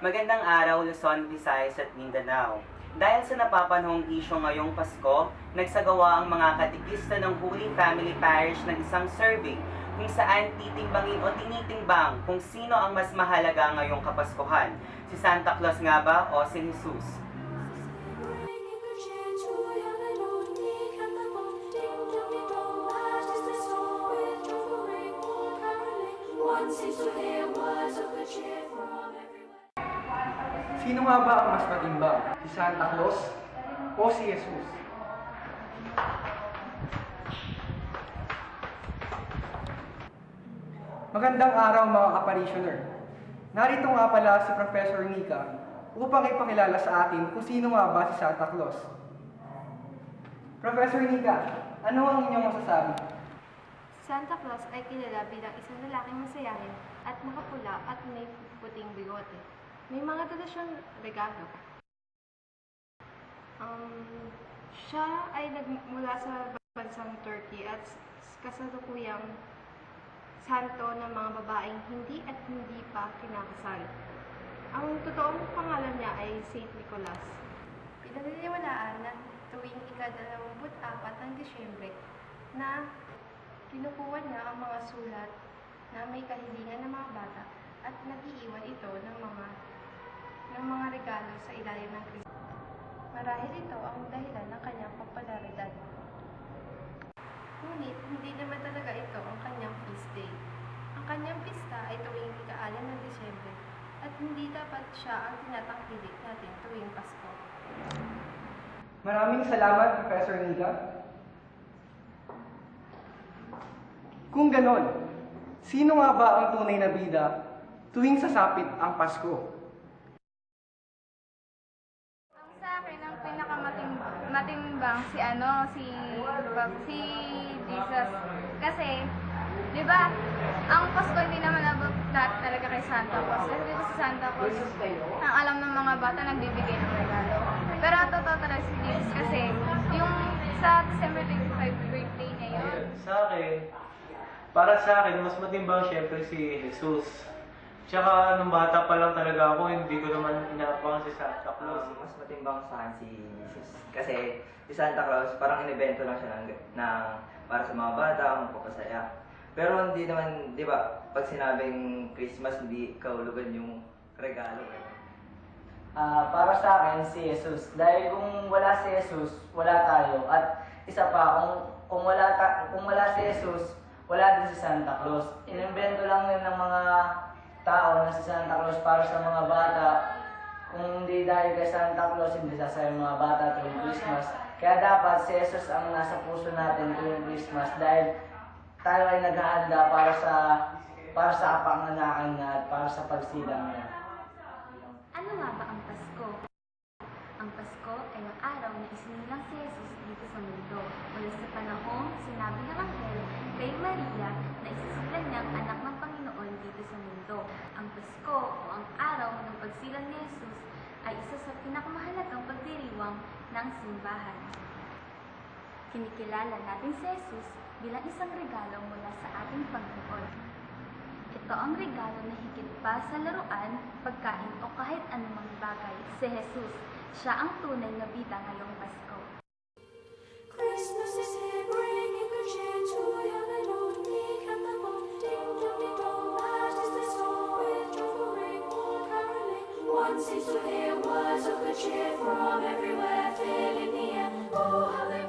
Magandang araw, Luzon, Visayas at Mindanao. Dahil sa napapanahong isyu ngayong Pasko, nagsagawa ang mga katikista ng Holy Family Parish ng isang survey kung saan titimbangin o tinitimbang kung sino ang mas mahalaga ngayong Kapaskuhan, si Santa Claus nga ba o si Jesus? Sino nga ba ang mas matimbang? Si Santa Claus o si Jesus? Magandang araw mga ka-parishioner. Narito nga pala si Professor Nika upang ipakilala sa atin kung sino nga ba si Santa Claus. Professor Nika, ano ang inyong masasabi? Santa Claus ay kilala bilang isang lalaking masayahin at makapula at may puting bigote. May mga dala siyang regalo. Siya ay nagmula sa bansang Turkey at kasalukuyang santo ng mga babaeng hindi at hindi pa kinakasal. Ang totoong pangalan niya ay Saint Nicholas. Pinaniniwalaan na tuwing ika-24 ng Disyembre na kinukuha niya ang mga sulat na may kahilingan ng mga bata at nag-iiwan ito ng mga regalo sa ilalim ng Kristo. Marahil ito ang dahilan ng kanyang popularidad. Ngunit hindi naman talaga ito ang kanyang feast day. Ang kanyang pista ay tuwing ika-6 ng Disyembre at hindi dapat siya ang tinatangkilik natin tuwing Pasko. Maraming salamat, Professor Nika. Kung ganon, sino nga ba ang tunay na bida tuwing sasapit ang Pasko? Ang sa akin, ang pinakamatimbang si Jesus. Kasi, di ba, ang Pasko hindi naman abot lahat talaga kay Santa Claus. Kasi dito si Santa Claus, ang alam ng mga bata, nagbibigay ng regalo. Pero ang totoo talaga si Jesus kasi, yung sa December 25 birthday niya yun. Para sa akin, mas matimbang syempre si Jesus. Tsaka nung bata pa lang talaga ako, hindi ko naman inaabangan si Santa Claus. Mas matimbang sa akin si Jesus. Kasi si Santa Claus, parang inibento lang siya para sa mga bata, magpapasaya. Pero hindi naman, di ba, pag sinabing Christmas, hindi kahulugan yung regalo. Para sa akin, si Jesus. Dahil kung wala si Jesus, wala tayo. At isa pa, kung wala si Jesus, wala din si Santa Claus. Inimbento lang yun ng mga tao na si Santa Claus para sa mga bata. Kung hindi dahil kay Santa Claus, hindi sasaya mga bata tuwing Christmas. Kaya dapat si Jesus ang nasa puso natin tuwing Christmas dahil tayo ay naghahanda para sa kapanganakan niya at para sa pagsilang niya. Ano nga ba ang Pasko? Ang Pasko ay ang araw na isinilang si Jesus dito sa mundo. Mula sa panahong sinabi ng Anghel kay Maria na isisilang niyang anak ng Panginoon dito sa mundo. Ang Pasko o ang araw ng pagsilang ni Jesus ay isa sa pinakamahalagang pagdiriwang ng simbahan. Kinikilala natin si Jesus bilang isang regalo mula sa ating Panginoon. Ito ang regalo na higit pa sa laruan, pagkain o kahit anumang bagay. Si Jesus, siya ang tunay na bida ngayong Pasko. Christmas is here, bringing good cheer to young and old. Meek and the bold, ding dong ding dong, that is the song with joyful ring, all caroling. One seems to hear words of good cheer from everywhere, filling the air. Oh, how they